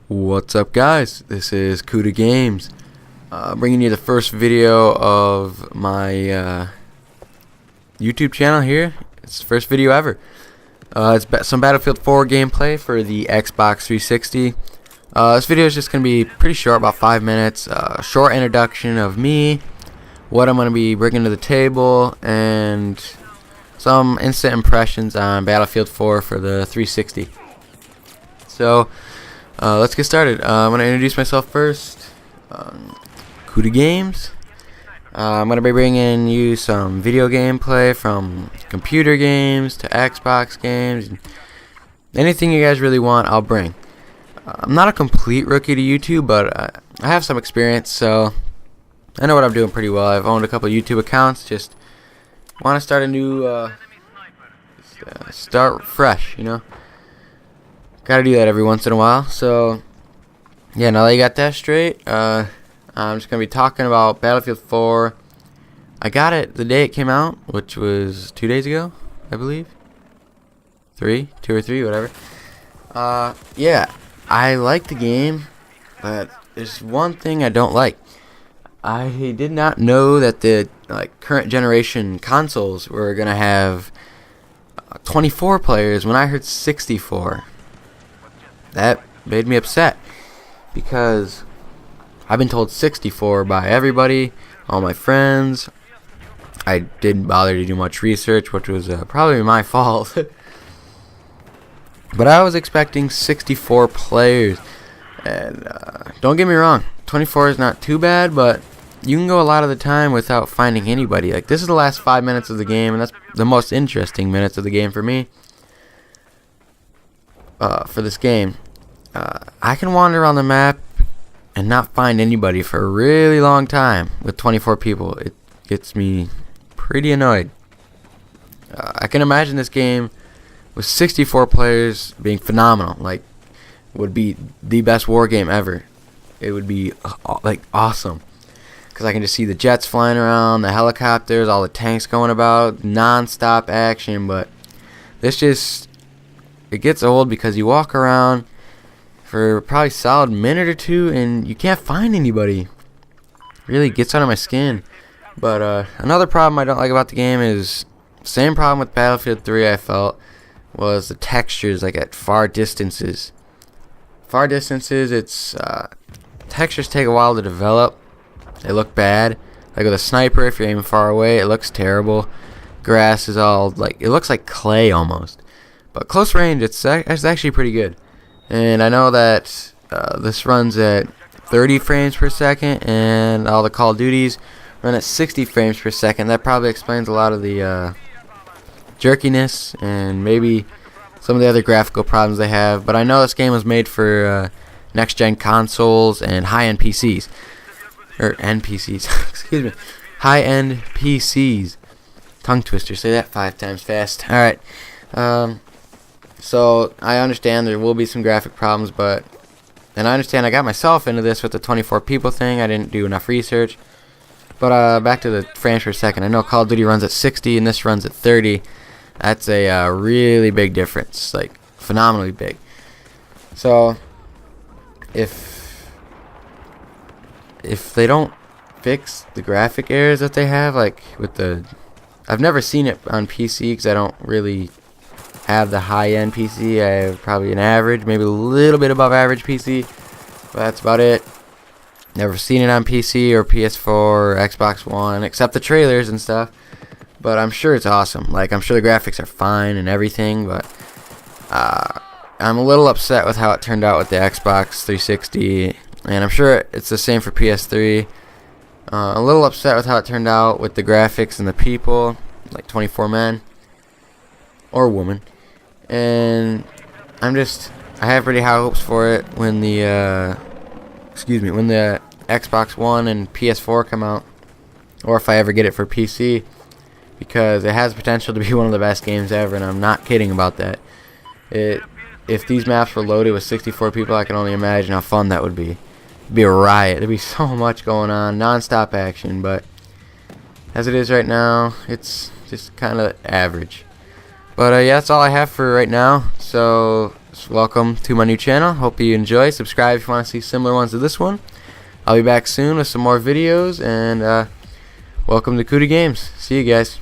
What's up, guys? This is Kuda Games, bringing you the first video of my YouTube channel here. It's the first video ever. It's some Battlefield 4 gameplay for the Xbox 360. This video is just going to be pretty short, about 5 minutes. Short introduction of me, what I'm going to be bringing to the table, and some instant impressions on Battlefield 4 for the 360. So, let's get started. I'm going to introduce myself first. Kuda Games. I'm going to be bringing you some video gameplay from computer games to Xbox games. Anything you guys really want, I'll bring. I'm not a complete rookie to YouTube, but I have some experience, so I know what I'm doing pretty well. I've owned a couple YouTube accounts. Just want to start a new, start fresh, you know. Gotta do that every once in a while. So, yeah, now that you got that straight, I'm just gonna be talking about Battlefield 4. I got it the day it came out, which was 2 days ago, I believe. 2 or 3, whatever. Yeah, I like the game, but there's one thing I don't like. I did not know that the current generation consoles were gonna have 24 players when I heard 64. That made me upset because I've been told 64 by everybody, all my friends. I didn't bother to do much research, which was probably my fault. But I was expecting 64 players. And don't get me wrong, 24 is not too bad, but you can go a lot of the time without finding anybody. Like, this is the last 5 minutes of the game, and that's the most interesting minutes of the game for me. For this game, I can wander around the map and not find anybody for a really long time with 24 people. It gets me pretty annoyed. I can imagine this game with 64 players being phenomenal. Like, would be the best war game ever. It would be awesome, because I can just see the jets flying around, the helicopters, all the tanks going about, non-stop action. But this just, it gets old because you walk around for probably a solid minute or two and you can't find anybody. Really gets under my skin. But another problem I don't like about the game is same problem with Battlefield 3. I felt was the textures, like at far distances. Far distances, it's textures take a while to develop. They look bad. Like with a sniper, if you're aiming far away, it looks terrible. Grass is all it looks like clay almost. But close range, it's actually pretty good. And I know that this runs at 30 frames per second, and all the Call of Duties run at 60 frames per second. That probably explains a lot of the jerkiness and maybe some of the other graphical problems they have. But I know this game was made for next-gen consoles and high-end PCs. Or NPCs, excuse me. High-end PCs. Tongue twister, say that 5 times fast. Alright. So, I understand there will be some graphic problems, and I understand I got myself into this with the 24 people thing. I didn't do enough research. But, back to the frames per second. I know Call of Duty runs at 60 and this runs at 30. That's a really big difference. Like, phenomenally big. So, if they don't fix the graphic errors that they have, like with I've never seen it on PC because I don't really have the high-end PC. I have probably an average, maybe a little bit above average PC, but that's about it. Never seen it on PC or PS4 or Xbox One, except the trailers and stuff. But I'm sure it's awesome. Like, I'm sure the graphics are fine and everything, but I'm a little upset with how it turned out with the Xbox 360, and I'm sure it's the same for PS3. A little upset with how it turned out with the graphics and the people, like 24 men or woman. And I have pretty high hopes for it when the Xbox One and PS4 come out, or if I ever get it for PC, because it has potential to be one of the best games ever, and I'm not kidding about that. If these maps were loaded with 64 people, I can only imagine how fun that would be. It'd be a riot. There'd be so much going on, non-stop action, but as it is right now, it's just kind of average. But yeah, that's all I have for right now. So just welcome to my new channel. Hope you enjoy. Subscribe if you want to see similar ones to this one. I'll be back soon with some more videos, and welcome to Kuda Games. See you guys.